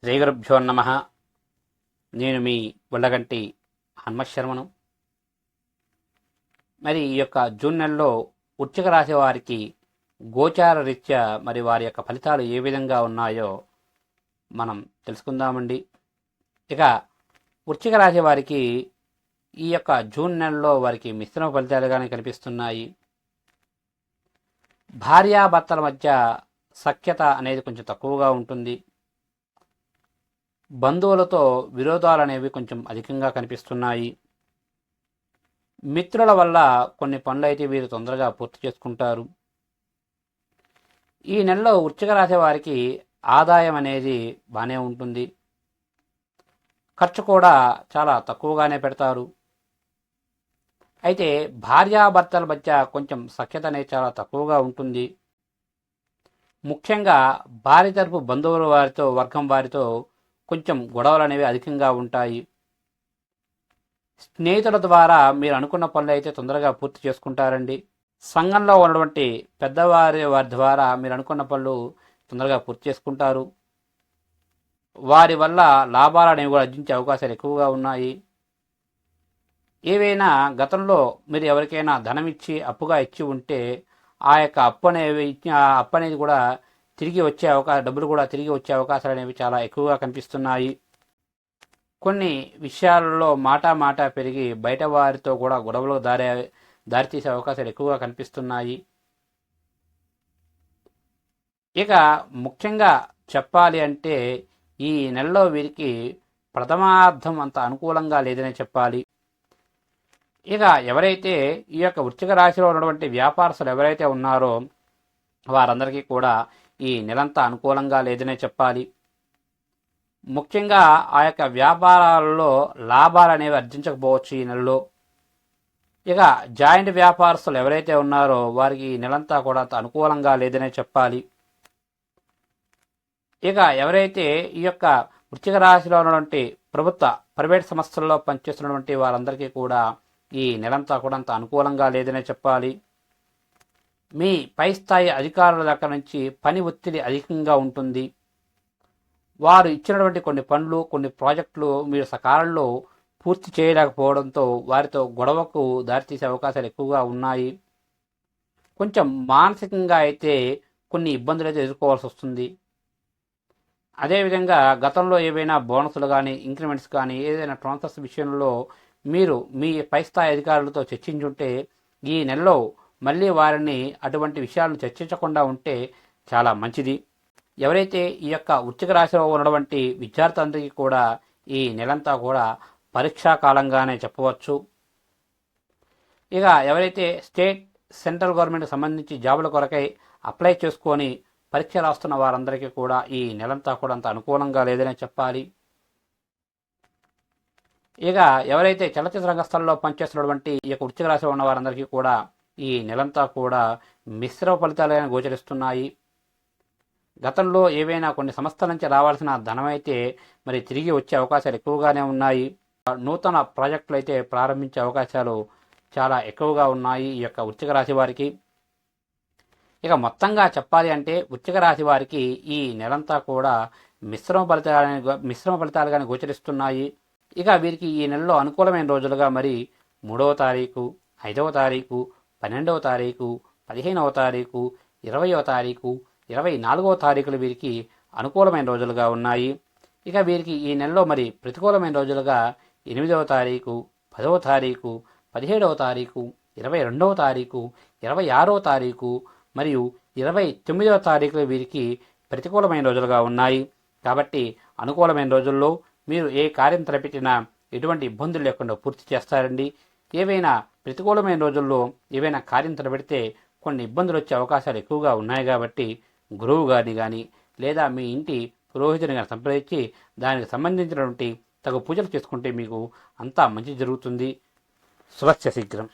శ్రీ గురుభ్యో నమ. నేను మీ ఉళ్ళగంటి హనుమశర్మను. మరి ఈ యొక్క జూన్ నెలలో వృశ్చిక రాశి వారికి గోచార రీత్యా మరి వారి యొక్క ఫలితాలు ఏ విధంగా ఉన్నాయో మనం తెలుసుకుందామండి. ఇక వృశ్చిక రాశి వారికి ఈ యొక్క జూన్ నెలలో వారికి మిశ్రమ ఫలితాలుగానే కనిపిస్తున్నాయి. భార్యాభర్తల మధ్య సఖ్యత అనేది కొంచెం తక్కువగా ఉంటుంది. బంధువులతో విరోధాలు అనేవి కొంచెం అధికంగా కనిపిస్తున్నాయి. మిత్రుల వల్ల కొన్ని పనులు అయితే వీరు తొందరగా పూర్తి చేసుకుంటారు. ఈ నెలలో వృశ్చిక రాశి వారికి ఆదాయం అనేది బాగానే ఉంటుంది. ఖర్చు కూడా చాలా తక్కువగానే పెడతారు. అయితే భార్యాభర్తల మధ్య కొంచెం సఖ్యత అనేది చాలా తక్కువగా ఉంటుంది. ముఖ్యంగా భార్య తరపు బంధువుల వారితో, వర్గం వారితో కొంచెం గొడవలు అనేవి అధికంగా ఉంటాయి. స్నేహితుల ద్వారా మీరు అనుకున్న పనులు అయితే తొందరగా పూర్తి చేసుకుంటారండి. సంఘంలో ఉన్నటువంటి వారి ద్వారా మీరు అనుకున్న పనులు తొందరగా పూర్తి చేసుకుంటారు. వారి వల్ల లాభాలు అనేవి కూడా ఆర్జించే అవకాశాలు ఎక్కువగా ఉన్నాయి. ఏవైనా గతంలో మీరు ఎవరికైనా ధనం ఇచ్చి అప్పుగా ఇచ్చి ఉంటే ఆ యొక్క అప్పు అనేది కూడా తిరిగి వచ్చే డబ్బులు కూడా తిరిగి వచ్చే అవకాశాలు అనేవి చాలా ఎక్కువగా కనిపిస్తున్నాయి. కొన్ని విషయాలలో మాట పెరిగి బయట వారితో కూడా గొడవలకు దారితీసే అవకాశాలు ఎక్కువగా కనిపిస్తున్నాయి. ఇక ముఖ్యంగా చెప్పాలి అంటే ఈ నెలలో వీరికి ప్రథమార్థం అంత అనుకూలంగా లేదనే చెప్పాలి. ఇక ఎవరైతే ఈ యొక్క వృశ్చిక రాశిలో ఉన్నటువంటి వ్యాపారస్తులు ఎవరైతే ఉన్నారో వారందరికీ కూడా ఈ నెలంతా అనుకూలంగా లేదనే చెప్పాలి. ముఖ్యంగా ఆ యొక్క వ్యాపారాలలో లాభాలు అనేవి ఆర్జించకపోవచ్చు ఈ నెలలో. ఇక జాయింట్ వ్యాపారస్తులు ఎవరైతే ఉన్నారో వారికి ఈ నెలంతా కూడా అంత అనుకూలంగా లేదనే చెప్పాలి. ఇక ఎవరైతే ఈ యొక్క వృశ్చిక రాశిలో ఉన్నటువంటి ప్రైవేట్ సంస్థల్లో పనిచేస్తున్నటువంటి వారందరికీ కూడా ఈ నెలంతా కూడా అంత అనుకూలంగా లేదనే చెప్పాలి. మీ పై స్థాయి అధికారుల దగ్గర నుంచి పని ఒత్తిడి అధికంగా ఉంటుంది. వారు ఇచ్చినటువంటి కొన్ని పనులు, కొన్ని ప్రాజెక్టులు మీరు సకాలంలో పూర్తి చేయలేకపోవడంతో వారితో గొడవకు దారితీసే అవకాశాలు ఎక్కువగా ఉన్నాయి. కొంచెం మానసికంగా అయితే కొన్ని ఇబ్బందులు అయితే ఎదుర్కోవాల్సి వస్తుంది. అదేవిధంగా గతంలో ఏవైనా బోనసులు కానీ, ఇంక్రిమెంట్స్ కానీ, ఏదైనా ట్రాన్స్ఫర్స్ విషయంలో మీరు మీ పై స్థాయి అధికారులతో చర్చించుంటే ఈ నెలలో మళ్ళీ వారిని అటువంటి విషయాలను చర్చించకుండా ఉంటే చాలా మంచిది. ఎవరైతే ఈ యొక్క వృశ్చిక రాశిలో ఉన్నటువంటి విద్యార్థులందరికీ కూడా ఈ నెలంతా కూడా పరీక్షా కాలంగానే చెప్పవచ్చు. ఇక ఎవరైతే స్టేట్, సెంట్రల్ గవర్నమెంట్కి సంబంధించి జాబుల కొరకై అప్లై చేసుకొని పరీక్ష రాస్తున్న వారందరికీ కూడా ఈ నెలంతా కూడా అంత అనుకూలంగా లేదనే చెప్పాలి. ఇక ఎవరైతే చలనచిత్ర రంగస్థలంలో పనిచేస్తున్నటువంటి ఈ యొక్క వృశ్చిక రాశిలో ఉన్న వారందరికీ కూడా ఈ నెలంతా కూడా మిశ్రమ ఫలితాలుగా గోచరిస్తున్నాయి. గతంలో ఏవైనా కొన్ని సంస్థల నుంచి రావాల్సిన ధనం అయితే మరి తిరిగి వచ్చే అవకాశాలు ఎక్కువగానే ఉన్నాయి. నూతన ప్రాజెక్టులు అయితే ప్రారంభించే అవకాశాలు చాలా ఎక్కువగా ఉన్నాయి ఈ యొక్క వృశ్చిక రాశి వారికి. ఇక మొత్తంగా చెప్పాలి అంటే వృశ్చిక రాశి వారికి ఈ నెలంతా కూడా మిశ్రమ ఫలితాలుగానే గోచరిస్తున్నాయి. ఇక వీరికి ఈ నెలలో అనుకూలమైన రోజులుగా మరి 3వ తారీఖు, 5వ తారీఖు, 12వ తారీఖు, 15వ తారీఖు, 20వ తారీఖు, 24వ తారీఖులు వీరికి అనుకూలమైన రోజులుగా ఉన్నాయి. ఇక వీరికి ఈ నెలలో మరి ప్రతికూలమైన రోజులుగా 8వ తారీఖు, 10వ తారీఖు, 17వ తారీఖు, 22వ తారీఖు, 26వ తారీఖు మరియు 29వ తారీఖులు వీరికి ప్రతికూలమైన రోజులుగా ఉన్నాయి. కాబట్టి అనుకూలమైన రోజుల్లో మీరు ఏ కార్యం తలపెట్టినా ఎటువంటి ఇబ్బందులు లేకుండా పూర్తి చేస్తారండి. ఏవైనా ప్రతికూలమైన రోజుల్లో ఏవైనా కార్యం తలపెడితే కొన్ని ఇబ్బందులు వచ్చే అవకాశాలు ఎక్కువగా ఉన్నాయి. కాబట్టి గురువు గారిని కానీ లేదా మీ ఇంటి పురోహితుని కానీ సంప్రదించి దానికి సంబంధించినటువంటి తగు పూజలు చేసుకుంటే మీకు అంతా మంచి జరుగుతుంది. శుభస్య శీఘ్రం.